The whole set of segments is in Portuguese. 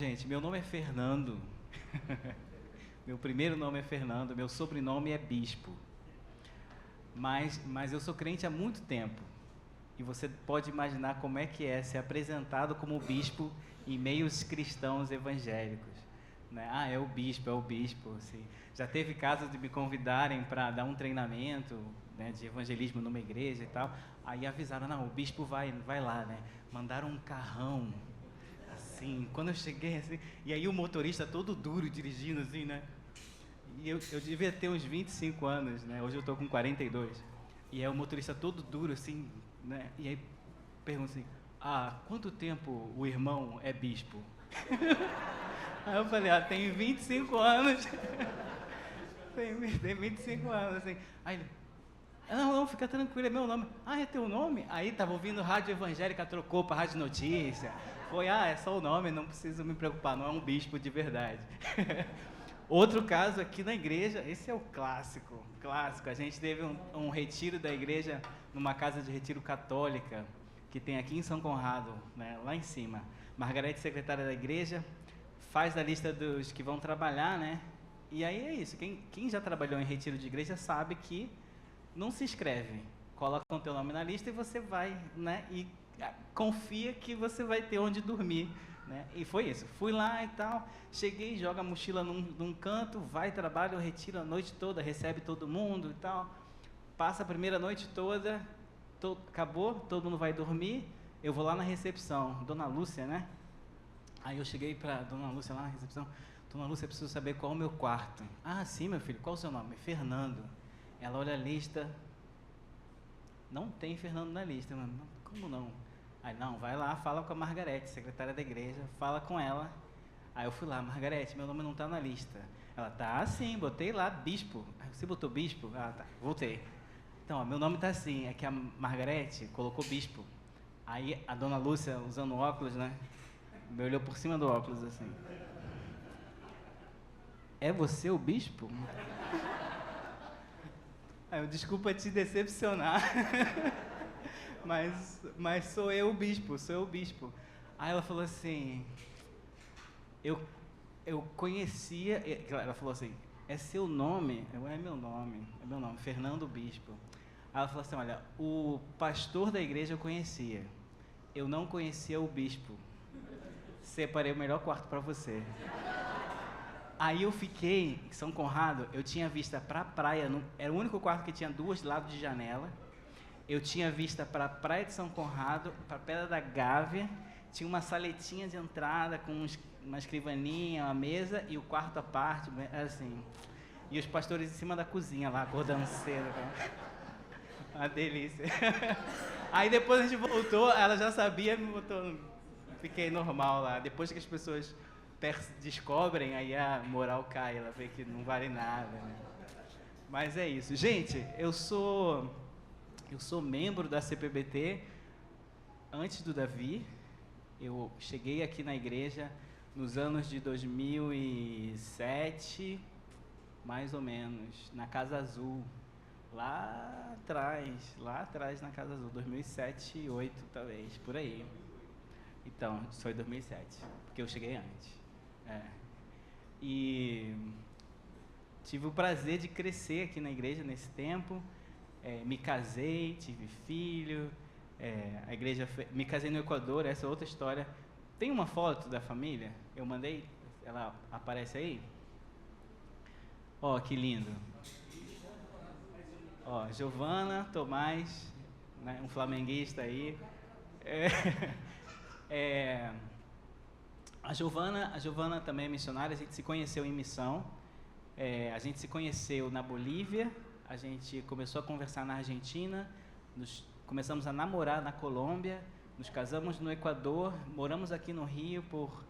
Gente, meu nome é Fernando. Meu primeiro nome é Fernando, meu sobrenome é Bispo. Mas eu sou crente há muito tempo. E você pode imaginar como é que é ser apresentado como bispo em meios cristãos evangélicos. Né? Ah, é o bispo, é o bispo. Assim. Já teve casos de me convidarem para dar um treinamento, né, de evangelismo numa igreja e tal. Aí avisaram, não, o bispo vai lá, né? Mandaram um carrão. Assim, quando eu cheguei, assim, e aí o motorista todo duro dirigindo, assim, né? E eu devia ter uns 25 anos, né? Hoje eu tô com 42. E aí o motorista todo duro, assim, né? E aí pergunta assim, há quanto tempo o irmão é bispo? Aí eu falei, tem 25 anos. tem 25 anos, assim. Aí ele, não, fica tranquilo, é meu nome. Ah, é teu nome? Aí tava ouvindo rádio evangélica, trocou pra rádio notícia. Foi, é só o nome, não preciso me preocupar, não é um bispo de verdade. Outro caso aqui na igreja, esse é o clássico, clássico. A gente teve um retiro da igreja numa casa de retiro católica, que tem aqui em São Conrado, né, lá em cima. Margarete, secretária da igreja, faz a lista dos que vão trabalhar, né? E aí é isso, quem já trabalhou em retiro de igreja sabe que não se inscreve, coloca o teu nome na lista e você vai, né? E confia que você vai ter onde dormir, né? E foi isso. Fui lá e tal, cheguei, joga a mochila num canto, vai, trabalha, retira a noite toda, recebe todo mundo e tal. Passa a primeira noite toda, acabou, todo mundo vai dormir. Eu vou lá na recepção, Dona Lúcia, né? Aí eu cheguei para Dona Lúcia lá na recepção. Dona Lúcia, eu preciso saber qual é o meu quarto. Ah, sim, meu filho, qual é o seu nome? Fernando. Ela olha a lista. Não tem Fernando na lista, mano. Como não? Aí, não, vai lá, fala com a Margarete, secretária da igreja, fala com ela. Aí eu fui lá, Margarete, meu nome não tá na lista. Ela, tá sim, botei lá, bispo. Você botou bispo? Ah, tá, voltei. Então, ó, meu nome tá assim, é que a Margarete colocou bispo. Aí a dona Lúcia, usando óculos, né, me olhou por cima do óculos, assim. É você o bispo? Aí eu, desculpa te decepcionar. mas sou eu o bispo, sou eu o bispo. Aí ela falou assim, eu, eu conhecia, ela falou assim, é seu nome? É meu nome, Fernando Bispo. Aí ela falou assim, olha, o pastor da igreja eu conhecia, eu não conhecia o bispo. Separei o melhor quarto para você. Aí eu fiquei em São Conrado, eu tinha vista para a praia, era o único quarto que tinha duas lados de janela. Eu tinha vista para a praia de São Conrado, para a Pedra da Gávea, tinha uma saletinha de entrada com uma escrivaninha, uma mesa e o quarto à parte, assim. E os pastores em cima da cozinha lá, acordando cedo. Uma delícia. Aí depois a gente voltou, ela já sabia, me botou, fiquei normal lá. Depois que as pessoas descobrem, aí a moral cai, ela vê que não vale nada, né? Mas é isso. Gente, eu sou membro da CPBT antes do Davi. Eu cheguei aqui na igreja nos anos de 2007, mais ou menos, na Casa Azul. Lá atrás na Casa Azul, 2007, 2008 talvez, por aí. Então, foi 2007, porque eu cheguei antes. E tive o prazer de crescer aqui na igreja nesse tempo. Me casei, tive filho, a igreja me casei no Equador, essa é outra história. Tem uma foto da família? Eu mandei, ela aparece aí? Ó, que lindo. Ó, Giovana, Tomás, né, um flamenguista aí. A Giovana também é missionária, a gente se conheceu em missão. A gente se conheceu na Bolívia, a gente começou a conversar na Argentina, começamos a namorar na Colômbia, nos casamos no Equador, moramos aqui no Rio por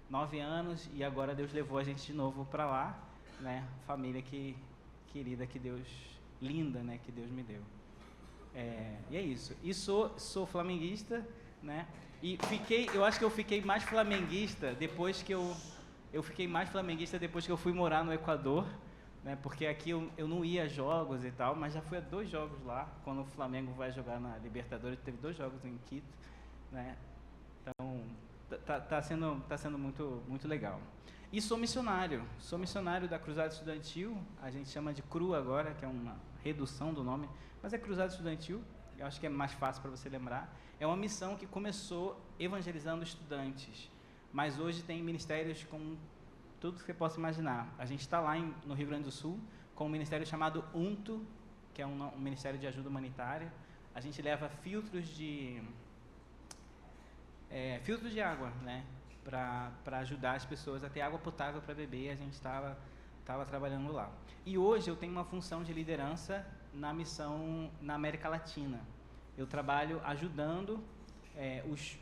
9 anos e agora Deus levou a gente de novo para lá, né? Família querida que Deus, linda, né? Que Deus me deu. E é isso. E sou flamenguista, né? E eu acho que eu fiquei mais flamenguista depois que eu fui morar no Equador, né? Porque aqui eu não ia a jogos e tal, mas já fui a 2 jogos lá, quando o Flamengo vai jogar na Libertadores, teve 2 jogos em Quito, né? Então tá sendo muito legal. E sou missionário da Cruzada Estudantil, a gente chama de CRU agora, que é uma redução do nome, mas é Cruzada Estudantil, eu acho que é mais fácil para você lembrar. É uma missão que começou evangelizando estudantes, mas hoje tem ministérios com tudo que você possa imaginar. A gente está lá no Rio Grande do Sul com um ministério chamado UNTO, que é um ministério de ajuda humanitária. A gente leva filtros de água, né, para ajudar as pessoas a ter água potável para beber. A gente estava trabalhando lá. E hoje eu tenho uma função de liderança na missão na América Latina. Eu trabalho ajudando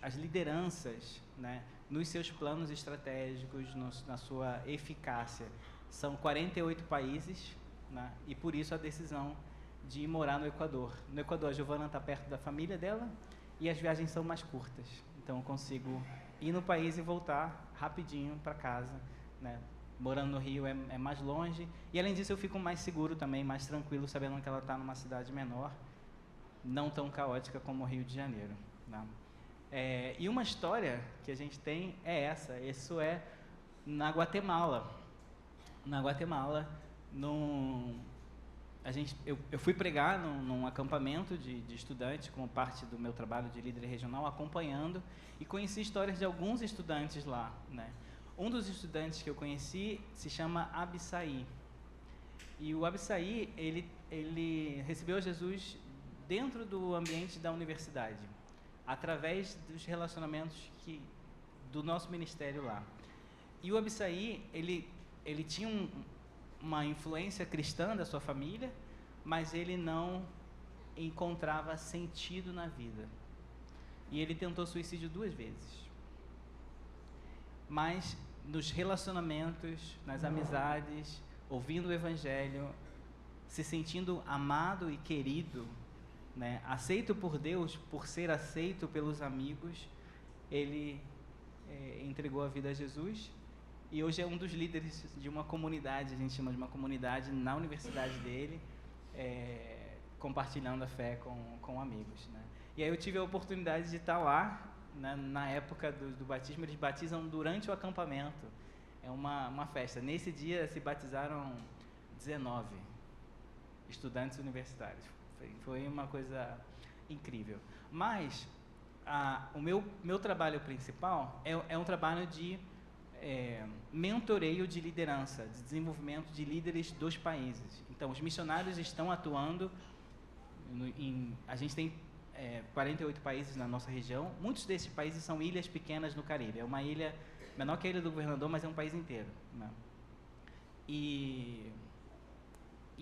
as lideranças, né, nos seus planos estratégicos, na sua eficácia. São 48 países, né, e por isso a decisão de morar no Equador. No Equador, a Giovana está perto da família dela e as viagens são mais curtas. Então, eu consigo ir no país e voltar rapidinho para casa, né? Morando no Rio é mais longe. E, além disso, eu fico mais seguro também, mais tranquilo, sabendo que ela está numa cidade menor, não tão caótica como o Rio de Janeiro, né? E uma história que a gente tem é essa. Isso é na Guatemala. Na Guatemala, eu fui pregar num acampamento de estudantes, como parte do meu trabalho de líder regional, acompanhando, e conheci histórias de alguns estudantes lá, né? Um dos estudantes que eu conheci se chama Abissaí. E o Abissaí, ele recebeu Jesus dentro do ambiente da universidade, através dos relacionamentos do nosso ministério lá. E o Abissaí, ele tinha uma influência cristã da sua família, mas ele não encontrava sentido na vida. E ele tentou suicídio 2 vezes. Mas nos relacionamentos, nas amizades, ouvindo o Evangelho, se sentindo amado e querido, né, aceito por Deus, por ser aceito pelos amigos, ele entregou a vida a Jesus. E hoje é um dos líderes de uma comunidade, a gente chama de uma comunidade na universidade dele, compartilhando a fé com amigos, né? E aí eu tive a oportunidade de estar lá, né, na época do batismo. Eles batizam durante o acampamento, é uma festa. Nesse dia se batizaram 19 estudantes universitários, foi uma coisa incrível. Mas o meu trabalho principal é um trabalho de mentoreio de liderança, de desenvolvimento de líderes dos países. Então, os missionários estão atuando a gente tem 48 países na nossa região. Muitos desses países são ilhas pequenas no Caribe. É uma ilha menor que a Ilha do Governador, mas é um país inteiro, né? E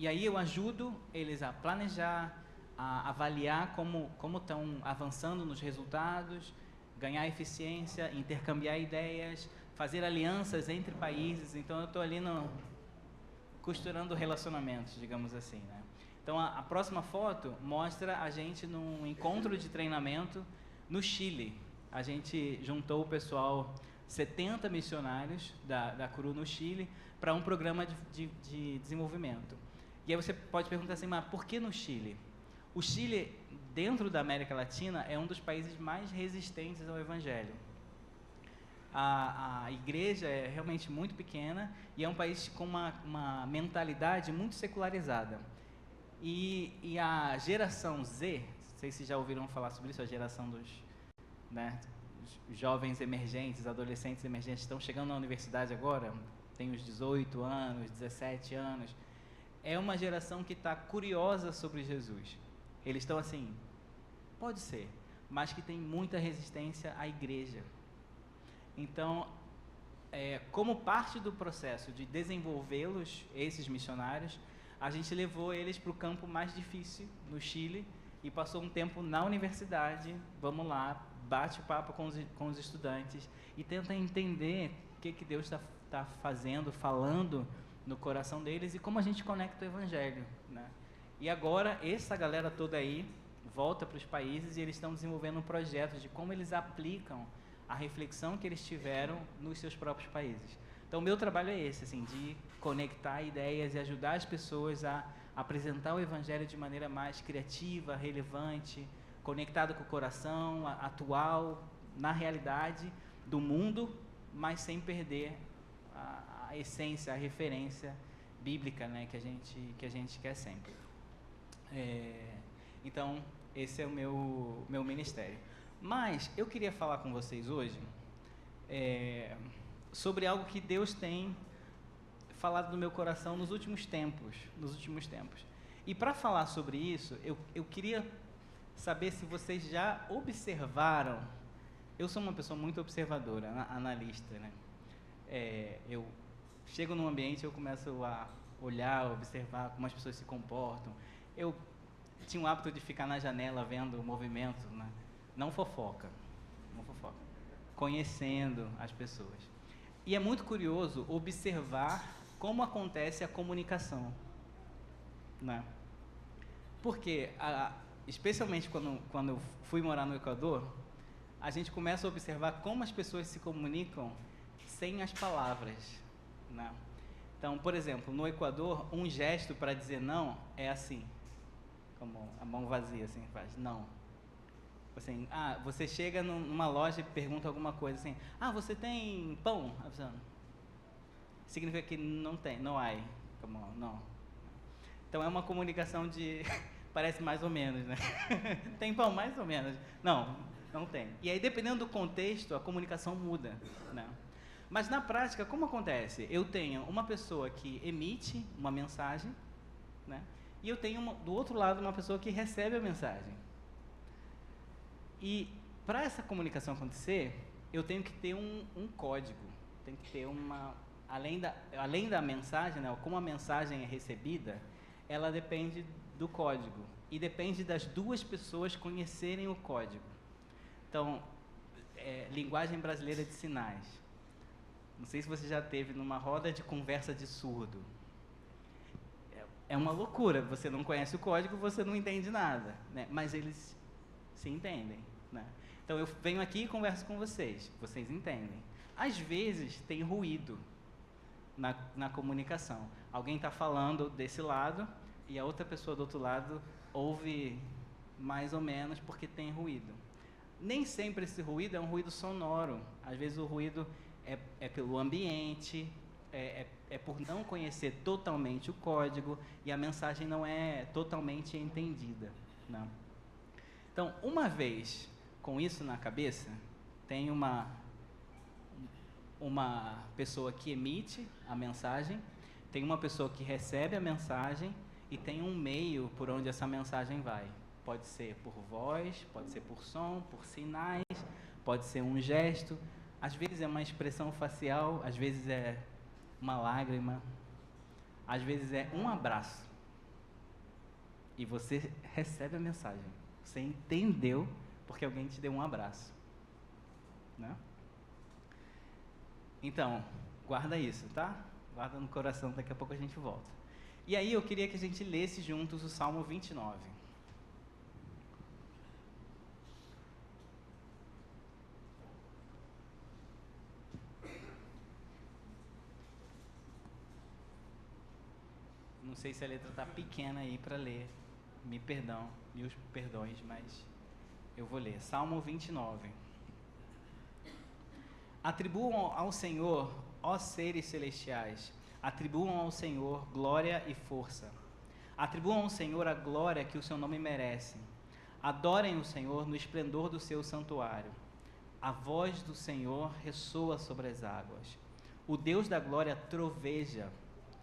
aí eu ajudo eles a planejar, a avaliar como estão avançando nos resultados, ganhar eficiência, intercambiar ideias, fazer alianças entre países. Então, eu estou ali costurando relacionamentos, digamos assim, né? Então, a próxima foto mostra a gente num encontro de treinamento no Chile. A gente juntou o pessoal, 70 missionários da CRU no Chile, para um programa de desenvolvimento. E aí você pode perguntar assim, mas por que no Chile? O Chile, dentro da América Latina, é um dos países mais resistentes ao Evangelho. A igreja é realmente muito pequena e é um país com uma mentalidade muito secularizada. E a geração Z, não sei se vocês já ouviram falar sobre isso, a geração dos jovens emergentes, adolescentes emergentes, estão chegando na universidade agora, tem os 18 anos, 17 anos. É uma geração que está curiosa sobre Jesus. Eles estão assim, pode ser, mas que tem muita resistência à igreja. Então, como parte do processo de desenvolvê-los, esses missionários, a gente levou eles para o campo mais difícil, no Chile, e passou um tempo na universidade. Vamos lá, bate papo com os estudantes e tenta entender o que Deus está fazendo, falando no coração deles e como a gente conecta o Evangelho, né? E agora, essa galera toda aí volta para os países e eles estão desenvolvendo um projeto de como eles aplicam a reflexão que eles tiveram nos seus próprios países. Então, o meu trabalho é esse, assim, de conectar ideias e ajudar as pessoas a apresentar o Evangelho de maneira mais criativa, relevante, conectado com o coração, atual, na realidade, do mundo, mas sem perder a essência, a referência bíblica, né, que a gente quer sempre. Então, esse é o meu ministério. Mas eu queria falar com vocês hoje sobre algo que Deus tem falado no meu coração nos últimos tempos. E para falar sobre isso, eu queria saber se vocês já observaram. Eu sou uma pessoa muito observadora, analista, né? Eu chego num ambiente, eu começo a olhar, observar como as pessoas se comportam. Eu tinha o hábito de ficar na janela vendo o movimento, né? Não fofoca, conhecendo as pessoas. E é muito curioso observar como acontece a comunicação, né? Porque, especialmente quando eu fui morar no Equador, a gente começa a observar como as pessoas se comunicam sem as palavras, né? Então, por exemplo, no Equador, um gesto para dizer não é assim, como a mão vazia, assim, faz, não. Assim, você chega numa loja e pergunta alguma coisa assim, você tem pão? Significa que não tem, não há, como, não. Então é uma comunicação de, parece mais ou menos, né? Tem pão? Mais ou menos. Não tem. E aí, dependendo do contexto, a comunicação muda, né? Mas na prática, como acontece? Eu tenho uma pessoa que emite uma mensagem, né? E eu tenho do outro lado uma pessoa que recebe a mensagem. E para essa comunicação acontecer, eu tenho que ter um código, tem que ter além da mensagem, né? Como a mensagem é recebida, ela depende do código e depende das duas pessoas conhecerem o código. Então, linguagem brasileira de sinais. Não sei se você já teve numa roda de conversa de surdo. É uma loucura, você não conhece o código, você não entende nada, né? Mas eles se entendem, né? Então eu venho aqui e converso com vocês entendem. Às vezes tem ruído na comunicação. Alguém está falando desse lado e a outra pessoa do outro lado ouve mais ou menos porque tem ruído. Nem sempre esse ruído é um ruído sonoro. Às vezes o ruído é pelo ambiente, é por não conhecer totalmente o código e a mensagem não é totalmente entendida, né? Então, uma vez com isso na cabeça, tem uma pessoa que emite a mensagem, tem uma pessoa que recebe a mensagem e tem um meio por onde essa mensagem vai. Pode ser por voz, pode ser por som, por sinais, pode ser um gesto, às vezes é uma expressão facial, às vezes é uma lágrima, às vezes é um abraço. E você recebe a mensagem. Você entendeu porque alguém te deu um abraço, né? Então, guarda isso, tá? Guarda no coração, daqui a pouco a gente volta. E aí eu queria que a gente lesse juntos o Salmo 29. Não sei se a letra está pequena aí para ler. Mil perdões, mas eu vou ler. Salmo 29. Atribuam ao Senhor, ó seres celestiais, atribuam ao Senhor glória e força. Atribuam ao Senhor a glória que o seu nome merece. Adorem o Senhor no esplendor do seu santuário. A voz do Senhor ressoa sobre as águas. O Deus da glória troveja.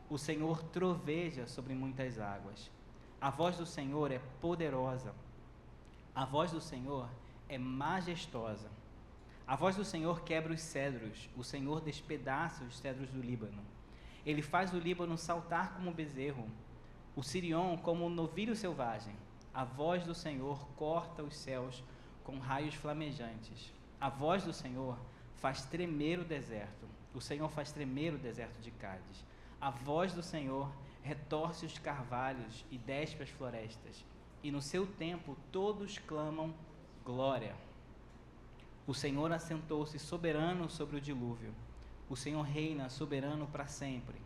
O Senhor troveja sobre muitas águas. A voz do Senhor é poderosa. A voz do Senhor é majestosa. A voz do Senhor quebra os cedros. O Senhor despedaça os cedros do Líbano. Ele faz o Líbano saltar como bezerro, o Sirion como um novilho selvagem. A voz do Senhor corta os céus com raios flamejantes. A voz do Senhor faz tremer o deserto. O Senhor faz tremer o deserto de Cádiz. A voz do Senhor retorce os carvalhos e despe as florestas. E no seu tempo todos clamam glória. O Senhor assentou-se soberano sobre o dilúvio. O Senhor reina soberano para sempre.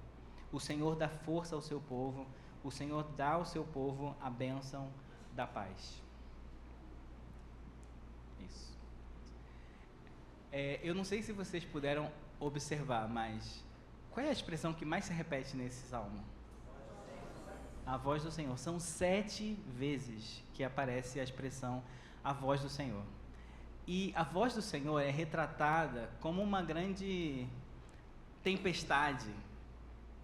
O Senhor dá força ao seu povo. O Senhor dá ao seu povo a bênção da paz. Isso. Eu não sei se vocês puderam observar, mas qual é a expressão que mais se repete nesse salmo? A voz do Senhor. São 7 vezes que aparece a expressão a voz do Senhor. E a voz do Senhor é retratada como uma grande tempestade,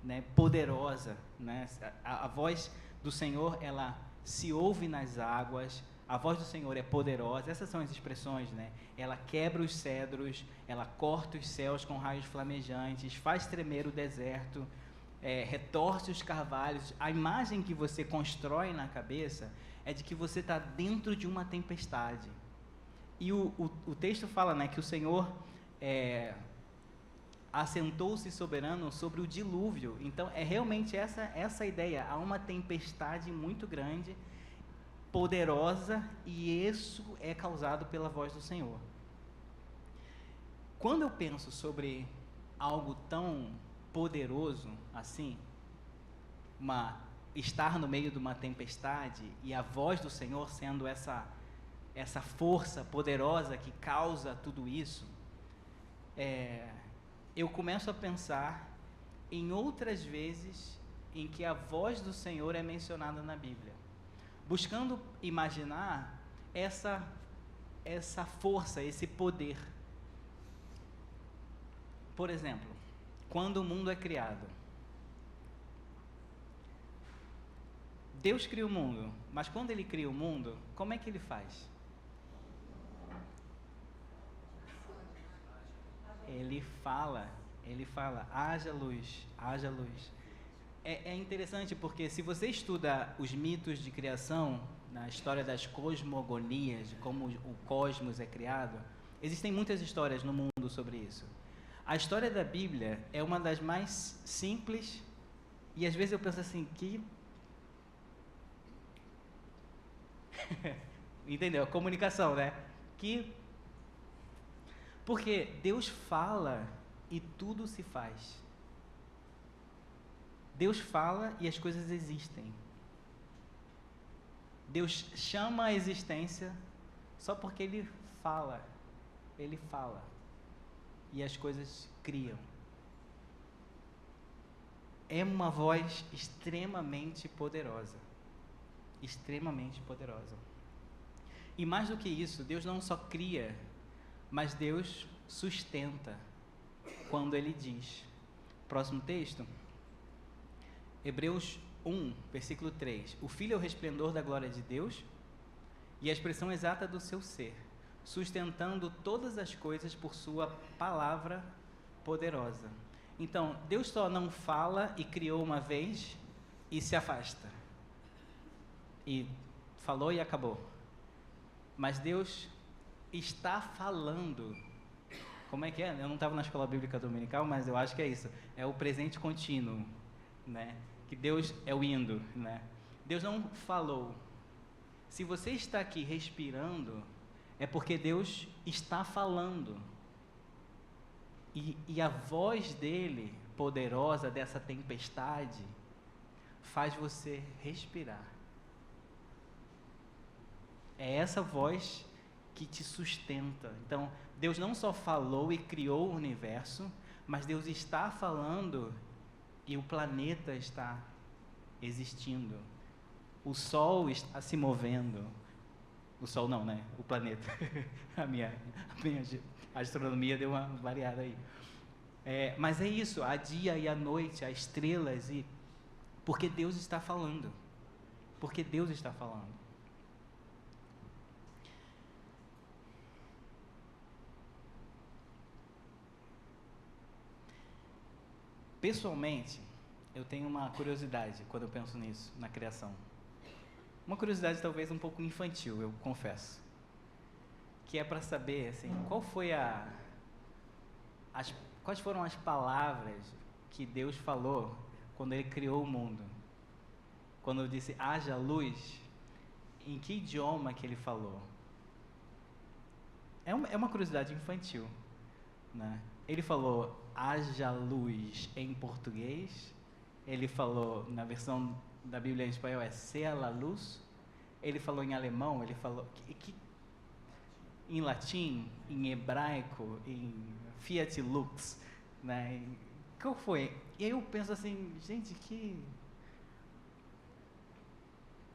né, poderosa, né? A voz do Senhor, ela se ouve nas águas. A voz do Senhor é poderosa. Essas são as expressões, né? Ela quebra os cedros, ela corta os céus com raios flamejantes, faz tremer o deserto, retorce os carvalhos. A imagem que você constrói na cabeça é de que você está dentro de uma tempestade. E o texto fala, né, que o Senhor assentou-se soberano sobre o dilúvio. Então, é realmente essa ideia. Há uma tempestade muito grande, poderosa, e isso é causado pela voz do Senhor. Quando eu penso sobre algo tão poderoso assim, estar no meio de uma tempestade e a voz do Senhor sendo essa força poderosa que causa tudo isso, eu começo a pensar em outras vezes em que a voz do Senhor é mencionada na Bíblia, buscando imaginar essa força, esse poder. Por exemplo, quando o mundo é criado, Deus cria o mundo, mas quando Ele cria o mundo, como é que Ele faz? Ele fala, haja luz, haja luz. É interessante porque se você estuda os mitos de criação, na história das cosmogonias, de como o cosmos é criado, existem muitas histórias no mundo sobre isso. A história da Bíblia é uma das mais simples e às vezes eu penso assim, entendeu? A comunicação, né? Porque Deus fala e tudo se faz. Deus fala e as coisas existem. Deus chama a existência só porque Ele fala. Ele fala. E as coisas criam. É uma voz extremamente poderosa. Extremamente poderosa. E mais do que isso, Deus não só cria, mas Deus sustenta quando Ele diz. Próximo texto. Hebreus 1, versículo 3. O Filho é o resplendor da glória de Deus e a expressão exata do seu ser, sustentando todas as coisas por sua palavra poderosa. Então, Deus só não fala e criou uma vez e se afasta. E falou e acabou. Mas Deus está falando. Como é que é? Eu não estava na escola bíblica dominical, mas eu acho que é isso. É o presente contínuo, né? Que Deus é o indo, né? Deus não falou. Se você está aqui respirando, é porque Deus está falando. E a voz dele, poderosa, dessa tempestade, faz você respirar. É essa voz que te sustenta. Então, Deus não só falou e criou o universo, mas Deus está falando e o planeta está existindo. O Sol está se movendo. O Sol não, né? O planeta. a minha astronomia deu uma variada aí. Mas é isso, há dia e a noite, há estrelas, porque Deus está falando. Porque Deus está falando. Pessoalmente, eu tenho uma curiosidade quando eu penso nisso, na criação. Uma curiosidade talvez um pouco infantil, eu confesso. Que é para saber, assim, quais foram as palavras que Deus falou quando Ele criou o mundo. Quando eu disse, haja luz, em que idioma que Ele falou? É uma curiosidade infantil, né? Ele falou, haja luz em português. Ele falou, na versão da Bíblia em espanhol, sea la luz. Ele falou em alemão, ele falou... em latim, em hebraico, em Fiat Lux, né? Qual foi? E aí eu penso assim, gente, que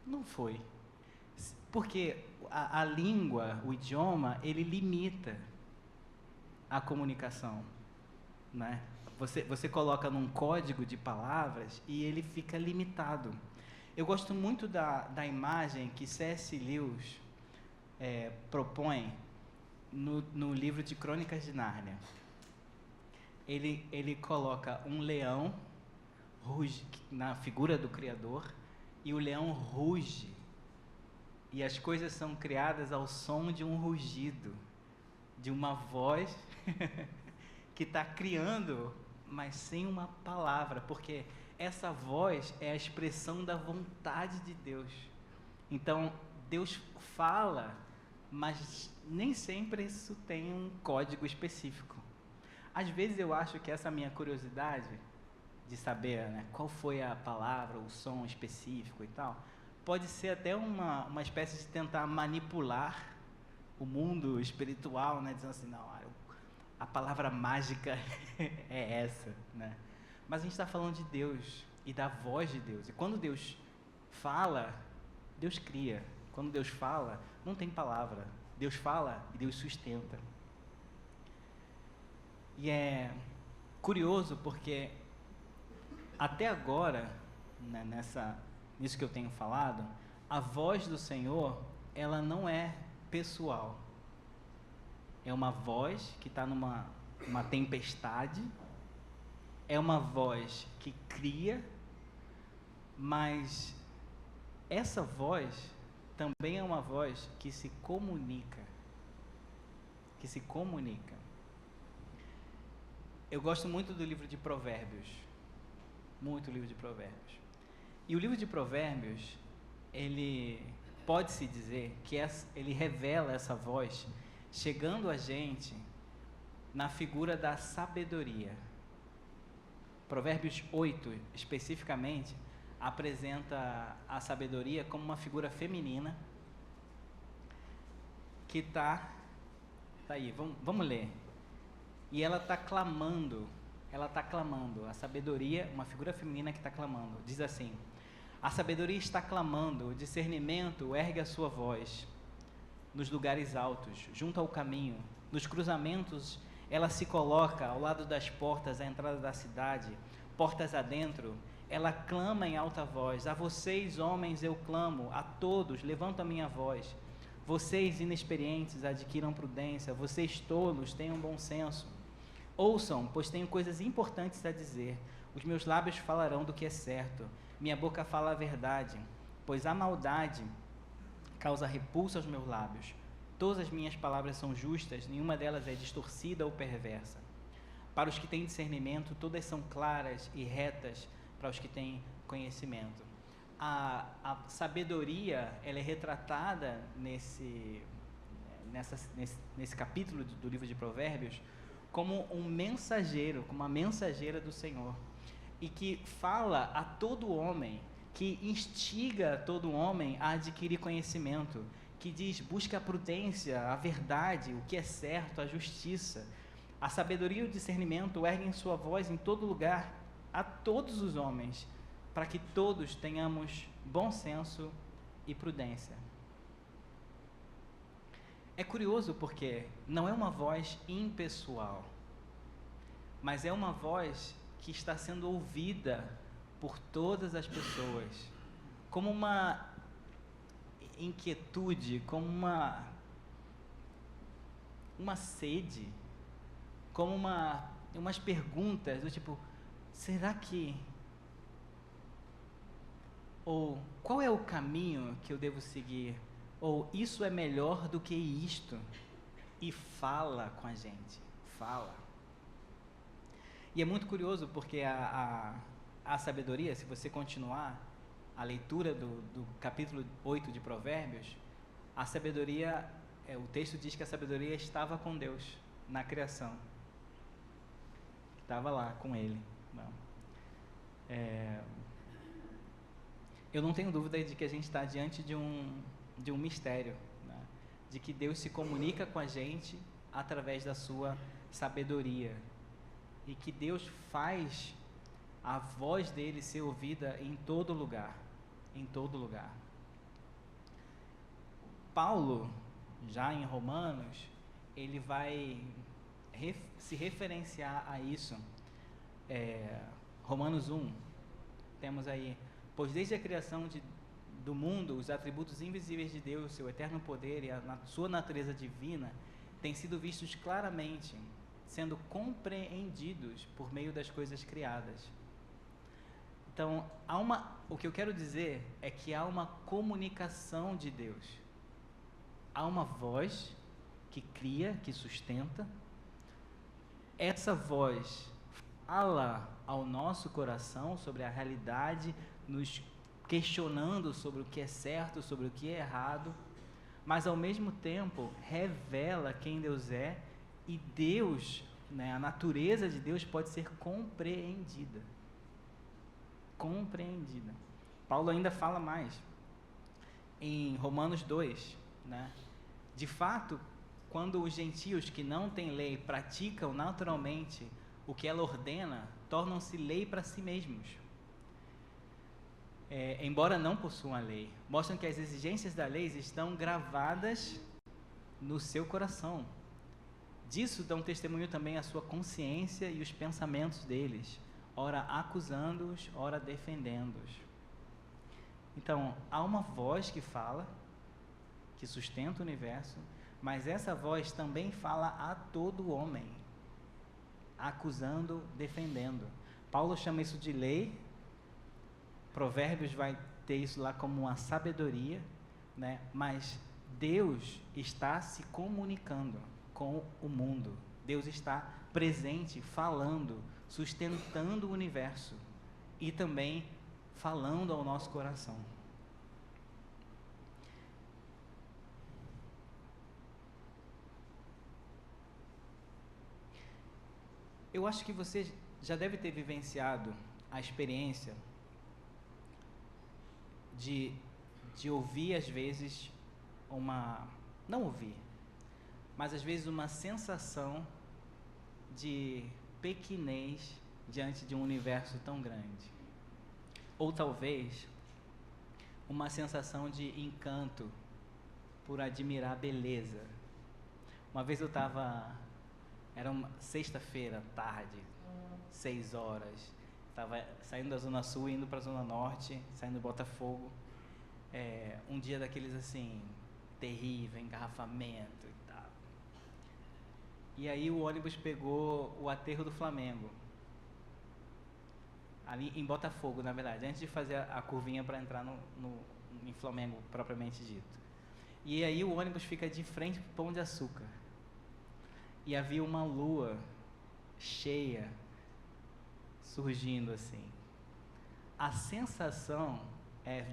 não foi. Porque a língua, o idioma, ele limita a comunicação, né? Você coloca num código de palavras e ele fica limitado. Eu gosto muito da imagem que C.S. Lewis propõe no livro de Crônicas de Nárnia. Ele coloca um leão ruge na figura do Criador, e o leão ruge, e as coisas são criadas ao som de um rugido, de uma voz que está criando, mas sem uma palavra, porque essa voz é a expressão da vontade de Deus. Então, Deus fala, mas nem sempre isso tem um código específico. Às vezes eu acho que essa minha curiosidade de saber, né, qual foi a palavra, o som específico e tal, pode ser até uma espécie de tentar manipular o mundo espiritual, né, dizendo assim, não, a palavra mágica é essa, né? Mas a gente está falando de Deus e da voz de Deus. E quando Deus fala, Deus cria. Quando Deus fala, não tem palavra. Deus fala e Deus sustenta. E é curioso porque até agora, né, nisso que eu tenho falado, a voz do Senhor, ela não é pessoal. É uma voz que está numa tempestade, é uma voz que cria, mas essa voz também é uma voz que se comunica. Eu gosto muito do livro de Provérbios, muito livro de Provérbios. E o livro de Provérbios, ele pode-se dizer que ele revela essa voz chegando a gente na figura da sabedoria. Provérbios 8, especificamente, apresenta a sabedoria como uma figura feminina que tá aí, vamos ler. E ela está clamando, a sabedoria, uma figura feminina que está clamando, diz assim: a sabedoria está clamando, o discernimento ergue a sua voz nos lugares altos, junto ao caminho, nos cruzamentos, ela se coloca ao lado das portas, à entrada da cidade, portas adentro, ela clama em alta voz: a vocês, homens, eu clamo, a todos, levanto a minha voz. Vocês, inexperientes, adquiram prudência, vocês, tolos, tenham bom senso. Ouçam, pois tenho coisas importantes a dizer. Os meus lábios falarão do que é certo, minha boca fala a verdade, pois a maldade causa repulsa aos meus lábios. Todas as minhas palavras são justas, nenhuma delas é distorcida ou perversa. Para os que têm discernimento, todas são claras e retas para os que têm conhecimento. A sabedoria, ela é retratada nesse capítulo do livro de Provérbios como um mensageiro, como uma mensageira do Senhor, e que fala a todo homem, que instiga todo homem a adquirir conhecimento, que diz: busca a prudência, a verdade, o que é certo, a justiça. A sabedoria e o discernimento erguem sua voz em todo lugar, a todos os homens, para que todos tenhamos bom senso e prudência. É curioso porque não é uma voz impessoal, mas é uma voz que está sendo ouvida por todas as pessoas, como uma inquietude, como uma sede, como umas perguntas do tipo: será que? Ou qual é o caminho que eu devo seguir? Ou isso é melhor do que isto? E fala com a gente, fala. E é muito curioso porque a sabedoria, se você continuar a leitura do capítulo 8 de Provérbios, a sabedoria, o texto diz que a sabedoria estava com Deus na criação. Estava lá com Ele. Eu não tenho dúvida de que a gente está diante de um mistério, né? de que Deus se comunica com a gente através da sua sabedoria e que Deus faz a voz dele ser ouvida em todo lugar, em todo lugar. Paulo, já em Romanos, ele vai se referenciar a isso. Romanos 1, temos aí: pois desde a criação do mundo, os atributos invisíveis de Deus, seu eterno poder e a sua natureza divina, têm sido vistos claramente, sendo compreendidos por meio das coisas criadas. Então, o que eu quero dizer é que há uma comunicação de Deus. Há uma voz que cria, que sustenta. Essa voz fala ao nosso coração sobre a realidade, nos questionando sobre o que é certo, sobre o que é errado, mas ao mesmo tempo revela quem Deus é, e Deus, a natureza de Deus pode ser compreendida. Compreendida. Paulo ainda fala mais em Romanos 2, de fato, quando os gentios que não têm lei praticam naturalmente o que ela ordena, tornam-se lei para si mesmos. Embora não possuam a lei, mostram que as exigências da lei estão gravadas no seu coração. Disso dão testemunho também a sua consciência e os pensamentos deles, ora acusando-os, ora defendendo-os. Então, há uma voz que fala, que sustenta o universo, mas essa voz também fala a todo homem, acusando, defendendo. Paulo chama isso de lei, Provérbios vai ter isso lá como uma sabedoria, mas Deus está se comunicando com o mundo. Deus está presente, falando, sustentando o universo e também falando ao nosso coração. Eu acho que você já deve ter vivenciado a experiência de ouvir às vezes não ouvir, mas às vezes uma sensação de pequenez diante de um universo tão grande. Ou talvez uma sensação de encanto por admirar a beleza. Uma vez era uma sexta-feira, tarde, 6 horas, estava saindo da Zona Sul, indo para a Zona Norte, saindo do Botafogo, um dia daqueles assim, terrível, engarrafamento e tal. E aí o ônibus pegou o aterro do Flamengo, ali em Botafogo, na verdade, antes de fazer a curvinha para entrar em Flamengo, propriamente dito. E aí o ônibus fica de frente para o Pão de Açúcar. E havia uma lua cheia surgindo assim. A sensação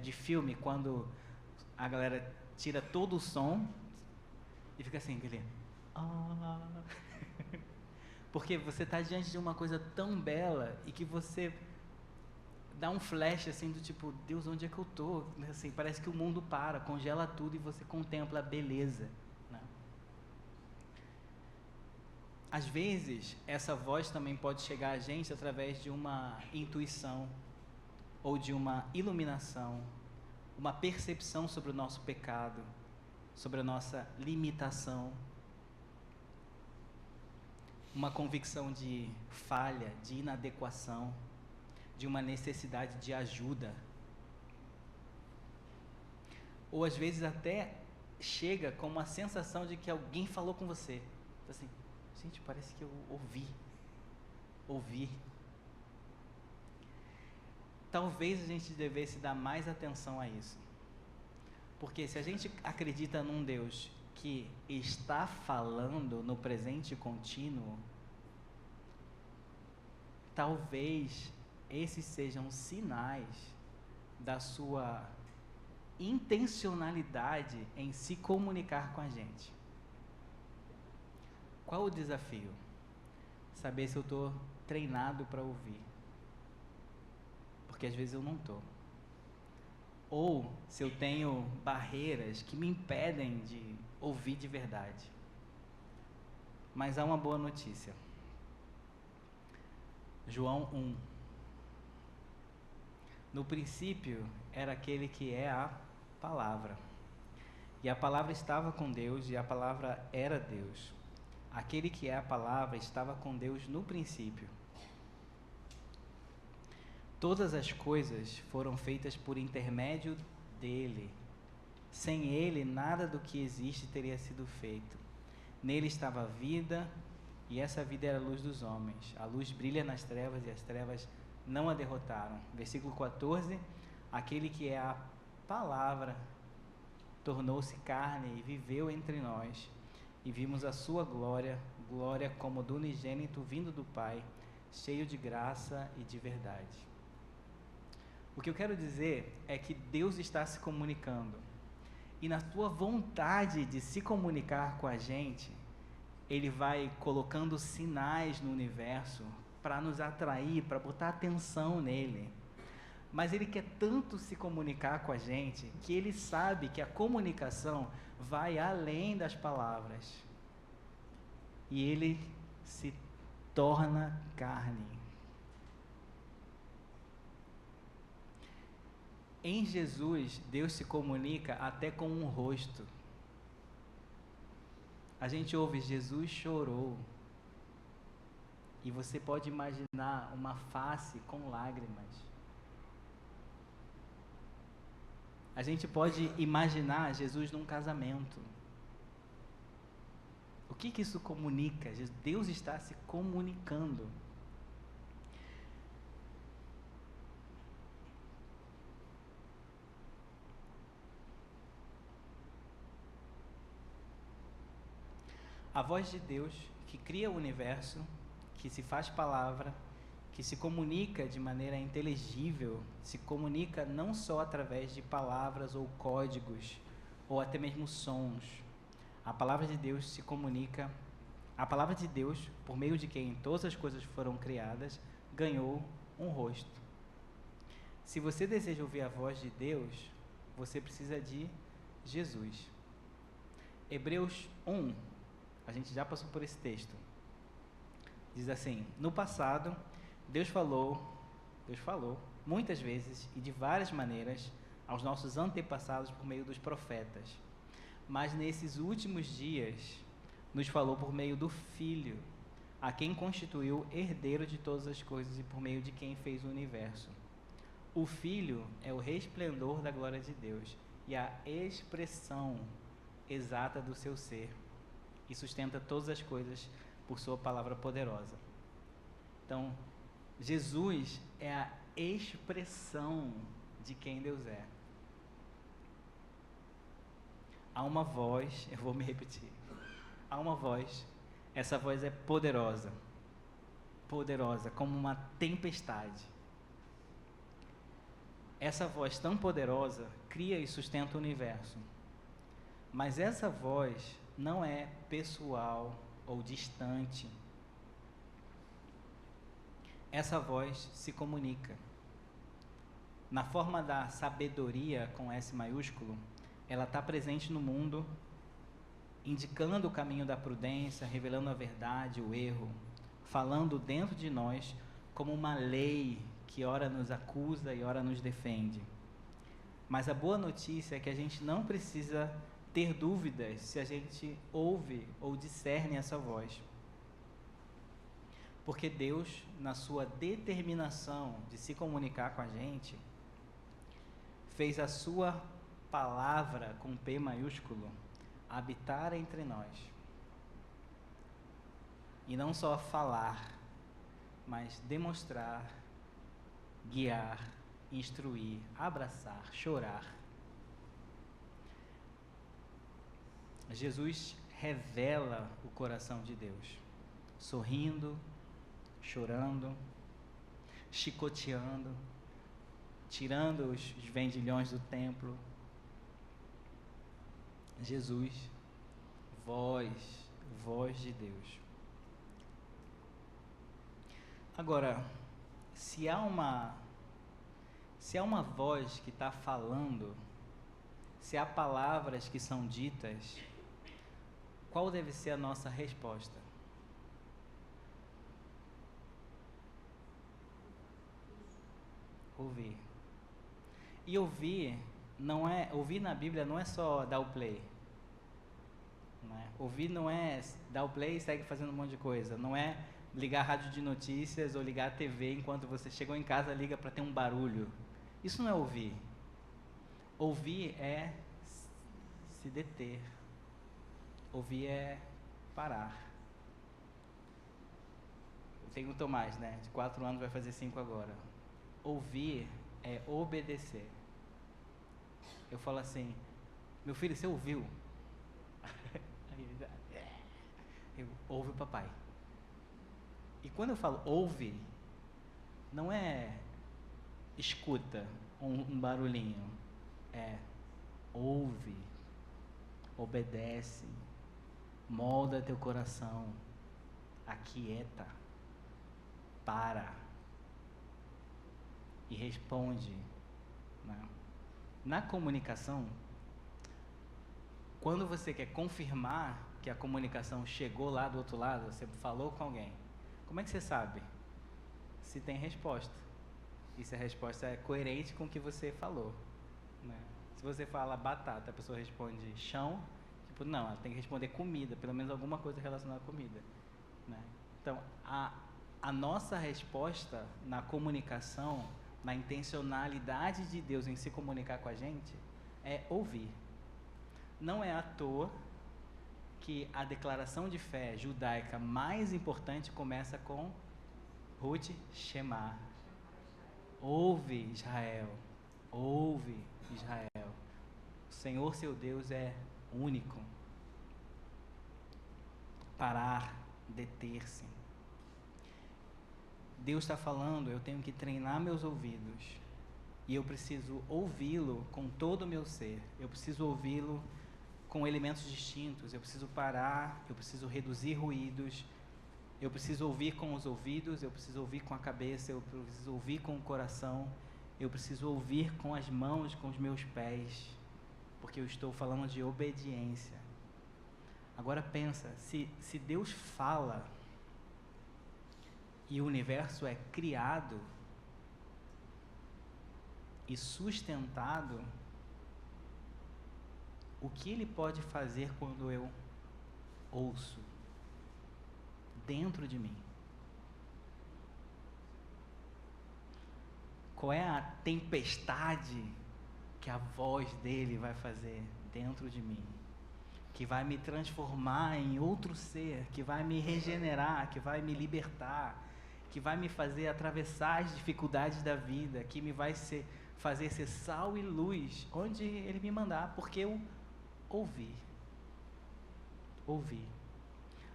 de filme, quando a galera tira todo o som e fica assim, aquele... Porque você está diante de uma coisa tão bela e que você dá um flash assim do tipo, Deus, onde é que eu tô? Assim, parece que o mundo congela tudo e você contempla a beleza. Às vezes, essa voz também pode chegar a gente através de uma intuição ou de uma iluminação, uma percepção sobre o nosso pecado, sobre a nossa limitação, uma convicção de falha, de inadequação, de uma necessidade de ajuda. Ou às vezes até chega com uma sensação de que alguém falou com você. Assim, gente, parece que eu ouvi. Talvez a gente devesse dar mais atenção a isso. Porque se a gente acredita num Deus que está falando no presente contínuo, talvez esses sejam sinais da sua intencionalidade em se comunicar com a gente. Qual o desafio? Saber se eu estou treinado para ouvir. Porque às vezes eu não estou. Ou se eu tenho barreiras que me impedem ouvir de verdade. Mas há uma boa notícia. João 1. No princípio era aquele que é a palavra. E a palavra estava com Deus e a palavra era Deus. Aquele que é a palavra estava com Deus no princípio. Todas as coisas foram feitas por intermédio dele. Sem ele, nada do que existe teria sido feito. Nele estava a vida, e essa vida era a luz dos homens. A luz brilha nas trevas, e as trevas não a derrotaram. Versículo 14. Aquele que é a palavra tornou-se carne e viveu entre nós. E vimos a sua glória, glória como do unigênito vindo do Pai, cheio de graça e de verdade. O que eu quero dizer é que Deus está se comunicando. E na sua vontade de se comunicar com a gente, Ele vai colocando sinais no universo para nos atrair, para botar atenção nele. Mas Ele quer tanto se comunicar com a gente, que Ele sabe que a comunicação vai além das palavras. E Ele se torna carne. Em Jesus, Deus se comunica até com um rosto. A gente ouve, Jesus chorou. E você pode imaginar uma face com lágrimas. A gente pode imaginar Jesus num casamento. O que isso comunica? Deus está se comunicando. A voz de Deus, que cria o universo, que se faz palavra, que se comunica de maneira inteligível, se comunica não só através de palavras ou códigos, ou até mesmo sons. A palavra de Deus se comunica, a palavra de Deus, por meio de quem todas as coisas foram criadas, ganhou um rosto. Se você deseja ouvir a voz de Deus, você precisa de Jesus. Hebreus 1, a gente já passou por esse texto. Diz assim: no passado, Deus falou muitas vezes e de várias maneiras aos nossos antepassados por meio dos profetas. Mas nesses últimos dias, nos falou por meio do Filho, a quem constituiu herdeiro de todas as coisas e por meio de quem fez o universo. O Filho é o resplendor da glória de Deus e a expressão exata do seu ser, e sustenta todas as coisas por sua palavra poderosa. Então, Jesus é a expressão de quem Deus é. Há uma voz, eu vou me repetir. Há uma voz, essa voz é poderosa. Poderosa, como uma tempestade. Essa voz tão poderosa cria e sustenta o universo. Mas essa voz não é pessoal ou distante. Essa voz se comunica. Na forma da sabedoria com S maiúsculo, ela está presente no mundo, indicando o caminho da prudência, revelando a verdade, o erro, falando dentro de nós como uma lei que ora nos acusa e ora nos defende. Mas a boa notícia é que a gente não precisa ter dúvidas se a gente ouve ou discerne essa voz. Porque Deus, na sua determinação de se comunicar com a gente, fez a sua palavra, com P maiúsculo, habitar entre nós. E não só falar, mas demonstrar, guiar, instruir, abraçar, chorar. Jesus revela o coração de Deus, sorrindo, chorando, chicoteando, tirando os vendilhões do templo. Jesus, voz de Deus. Agora, se há uma voz que está falando, se há palavras que são ditas, qual deve ser a nossa resposta? Ouvir. E ouvir na Bíblia não é só dar o play. Não é? Ouvir não é dar o play e segue fazendo um monte de coisa. Não é ligar a rádio de notícias ou ligar a TV enquanto você chegou em casa, liga para ter um barulho. Isso não é ouvir. Ouvir é se deter. Ouvir é parar. Eu tenho o Tomás, né? De 4 anos, vai fazer 5 agora. Ouvir é obedecer. Eu falo assim, meu filho, você ouviu? Eu ouve o papai. E quando eu falo ouve, não é escuta um barulhinho. É ouve, obedece, molda teu coração, aquieta, para e responde. Né? Na comunicação, quando você quer confirmar que a comunicação chegou lá do outro lado, você falou com alguém, como é que você sabe? Se tem resposta. E se a resposta é coerente com o que você falou. Né? Se você fala batata, a pessoa responde chão, tipo, não, ela tem que responder comida, pelo menos alguma coisa relacionada à comida. Né? Então, a nossa resposta na comunicação, na intencionalidade de Deus em se comunicar com a gente, é ouvir. Não é à toa que a declaração de fé judaica mais importante começa com Ruth Shema. Ouve, Israel. Ouve, Israel. O Senhor, seu Deus, é único. Parar, deter-se. Deus está falando, eu tenho que treinar meus ouvidos. E eu preciso ouvi-lo com todo o meu ser. Eu preciso ouvi-lo com elementos distintos. Eu preciso parar, eu preciso reduzir ruídos. Eu preciso ouvir com os ouvidos, eu preciso ouvir com a cabeça, eu preciso ouvir com o coração. Eu preciso ouvir com as mãos, com os meus pés. Porque eu estou falando de obediência. Agora pensa, se Deus fala e o universo é criado e sustentado, o que Ele pode fazer quando eu ouço dentro de mim? Qual é a tempestade que a voz dele vai fazer dentro de mim? Que vai me transformar em outro ser, que vai me regenerar, que vai me libertar, que vai me fazer atravessar as dificuldades da vida, que me vai fazer ser sal e luz onde ele me mandar, porque eu ouvi.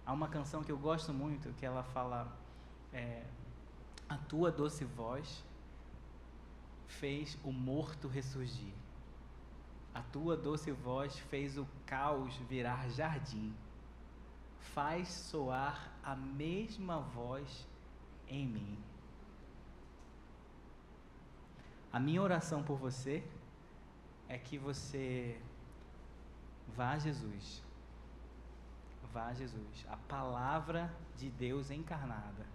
Há uma canção que eu gosto muito, que ela fala, a tua doce voz fez o morto ressurgir. A tua doce voz fez o caos virar jardim. Faz soar a mesma voz em mim. A minha oração por você é que você vá a Jesus. Vá a Jesus. A palavra de Deus encarnada.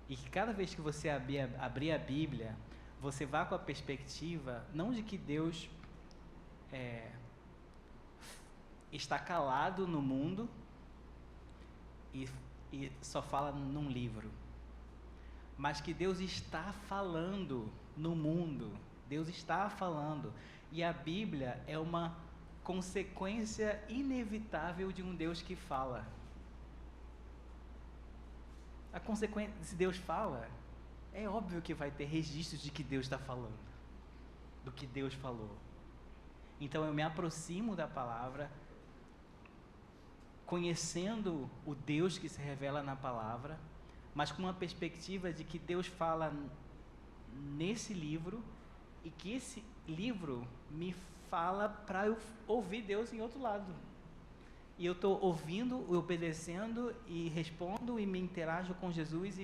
E que cada vez que você abrir a Bíblia, você vá com a perspectiva, não de que Deus está calado no mundo e só fala num livro, mas que Deus está falando no mundo. Deus está falando. E a Bíblia é uma consequência inevitável de um Deus que fala. A consequência, se Deus fala, é óbvio que vai ter registros de que Deus está falando, do que Deus falou. Então eu me aproximo da palavra, conhecendo o Deus que se revela na palavra, mas com uma perspectiva de que Deus fala nesse livro e que esse livro me fala para eu ouvir Deus em outro lado. E eu estou ouvindo, obedecendo e respondo e me interajo com Jesus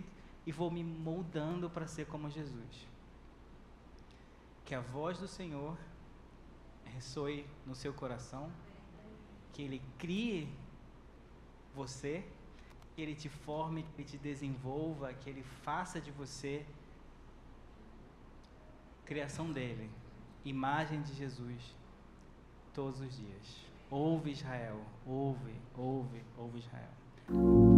e vou me moldando para ser como Jesus. Que a voz do Senhor ressoe no seu coração, que Ele crie você, que Ele te forme, que Ele te desenvolva, que Ele faça de você criação dele, imagem de Jesus, todos os dias. Ouve Israel, ouve Israel.